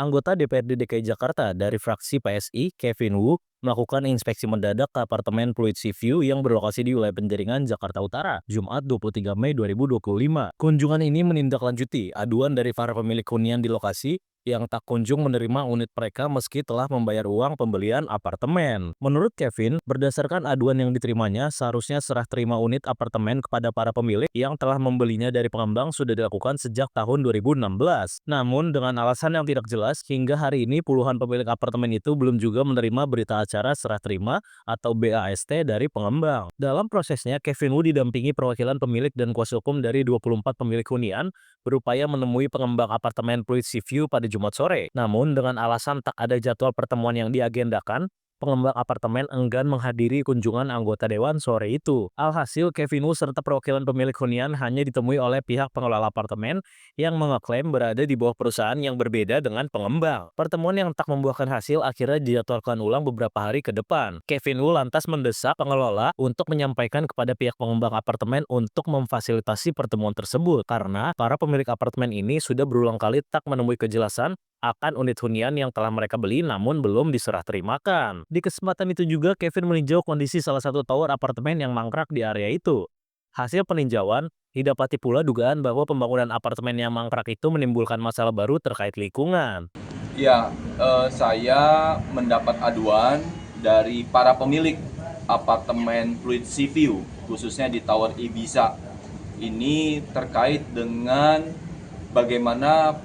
Anggota DPRD DKI Jakarta dari fraksi PSI, Kevin Wu, melakukan inspeksi mendadak ke apartemen Pluit Seaview yang berlokasi di wilayah Penjaringan, Jakarta Utara, Jumat 23 Mei 2025. Kunjungan ini menindaklanjuti aduan dari para pemilik hunian di lokasi yang tak kunjung menerima unit mereka meski telah membayar uang pembelian apartemen. Menurut Kevin, berdasarkan aduan yang diterimanya, seharusnya serah terima unit apartemen kepada para pemilik yang telah membelinya dari pengembang sudah dilakukan sejak tahun 2016. Namun, dengan alasan yang tidak jelas, hingga hari ini puluhan pemilik apartemen itu belum juga menerima berita acara serah terima atau BAST dari pengembang. Dalam prosesnya, Kevin Wu didampingi perwakilan pemilik dan kuasa hukum dari 24 pemilik hunian berupaya menemui pengembang apartemen Pluit Seaview pada Jumat sore. Namun, dengan alasan tak ada jadwal pertemuan yang diagendakan, pengembang apartemen enggan menghadiri kunjungan anggota dewan sore itu. Alhasil, Kevin Wu serta perwakilan pemilik hunian hanya ditemui oleh pihak pengelola apartemen yang mengeklaim berada di bawah perusahaan yang berbeda dengan pengembang. Pertemuan yang tak membuahkan hasil akhirnya dijadwalkan ulang beberapa hari ke depan. Kevin Wu lantas mendesak pengelola untuk menyampaikan kepada pihak pengembang apartemen untuk memfasilitasi pertemuan tersebut karena para pemilik apartemen ini sudah berulang kali tak menemui kejelasan akan unit hunian yang telah mereka beli namun belum diserah terimakan. Di kesempatan itu juga Kevin meninjau kondisi salah satu tower apartemen yang mangkrak di area itu. Hasil peninjauan, didapati pula dugaan bahwa pembangunan apartemen yang mangkrak itu menimbulkan masalah baru terkait lingkungan. Ya, saya mendapat aduan dari para pemilik apartemen Pluit Seaview, khususnya di Tower Ibiza. Ini terkait dengan bagaimana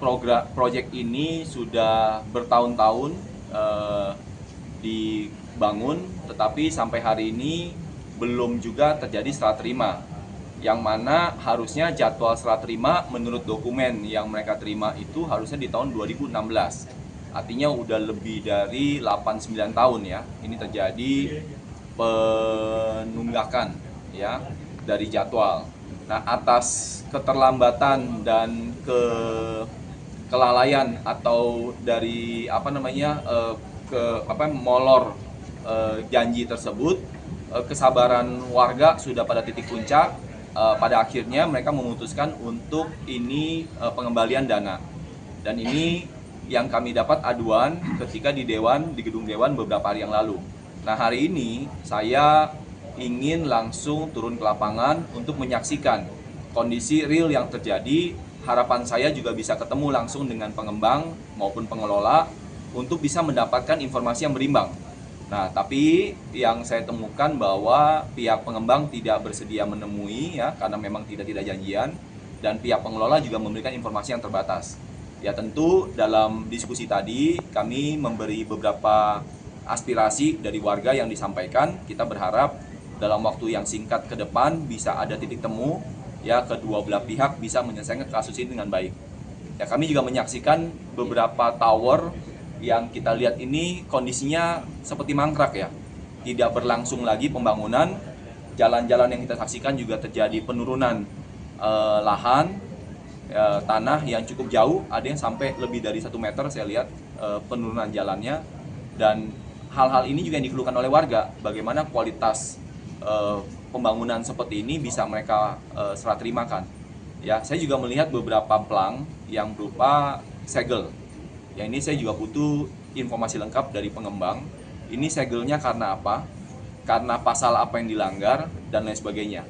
proyek ini sudah bertahun-tahun dibangun, tetapi sampai hari ini belum juga terjadi serah terima. Yang mana harusnya jadwal serah terima menurut dokumen yang mereka terima itu harusnya di tahun 2016. Artinya udah lebih dari 8-9 tahun ya. Ini terjadi penunggakan ya dari jadwal. Nah, atas keterlambatan dan kelalaian atau dari molor janji tersebut, kesabaran warga sudah pada titik puncak. Pada akhirnya mereka memutuskan untuk ini pengembalian dana. Dan ini yang kami dapat aduan ketika di gedung dewan beberapa hari yang lalu. Nah, hari ini saya ingin langsung turun ke lapangan untuk menyaksikan kondisi real yang terjadi. Harapan saya juga bisa ketemu langsung dengan pengembang maupun pengelola untuk bisa mendapatkan informasi yang berimbang. Nah, tapi yang saya temukan bahwa pihak pengembang tidak bersedia menemui ya karena memang tidak janjian, dan pihak pengelola juga memberikan informasi yang terbatas. Ya, tentu dalam diskusi tadi kami memberi beberapa aspirasi dari warga yang disampaikan. Kita berharap dalam waktu yang singkat ke depan bisa ada titik temu ya, kedua belah pihak bisa menyelesaikan kasus ini dengan baik. Ya, kami juga menyaksikan beberapa tower yang kita lihat ini kondisinya seperti mangkrak ya. Tidak berlangsung lagi pembangunan. Jalan-jalan yang kita saksikan juga terjadi penurunan lahan tanah yang cukup jauh, ada yang sampai lebih dari 1 meter saya lihat penurunan jalannya. Dan hal-hal ini juga yang dikeluhkan oleh warga, bagaimana kualitas pembangunan seperti ini bisa mereka serah terimakan. Ya, saya juga melihat beberapa plang yang berupa segel. Yang ini saya juga butuh informasi lengkap dari pengembang. Ini segelnya karena apa? Karena pasal apa yang dilanggar dan lain sebagainya.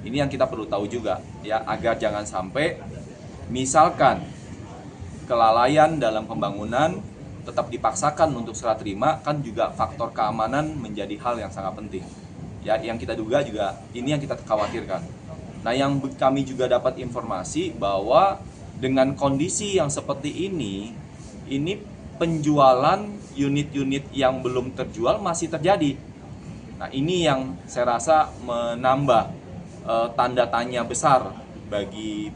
Ini yang kita perlu tahu juga ya, agar jangan sampai misalkan kelalaian dalam pembangunan tetap dipaksakan untuk serah terima, kan juga faktor keamanan menjadi hal yang sangat penting. Ya, yang kita duga juga ini yang kita khawatirkan. Nah, yang kami juga dapat informasi bahwa dengan kondisi yang seperti ini penjualan unit-unit yang belum terjual masih terjadi. Nah, ini yang saya rasa menambah tanda tanya besar bagi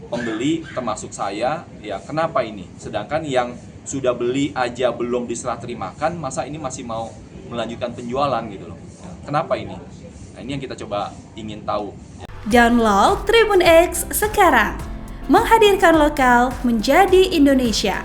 pembeli termasuk saya. Ya, kenapa ini? Sedangkan yang sudah beli aja belum diserah terimakan, masa ini masih mau melanjutkan penjualan gitu loh. Kenapa ini? Nah, ini yang kita coba ingin tahu. Download Tribun X sekarang. Menghadirkan lokal menjadi Indonesia.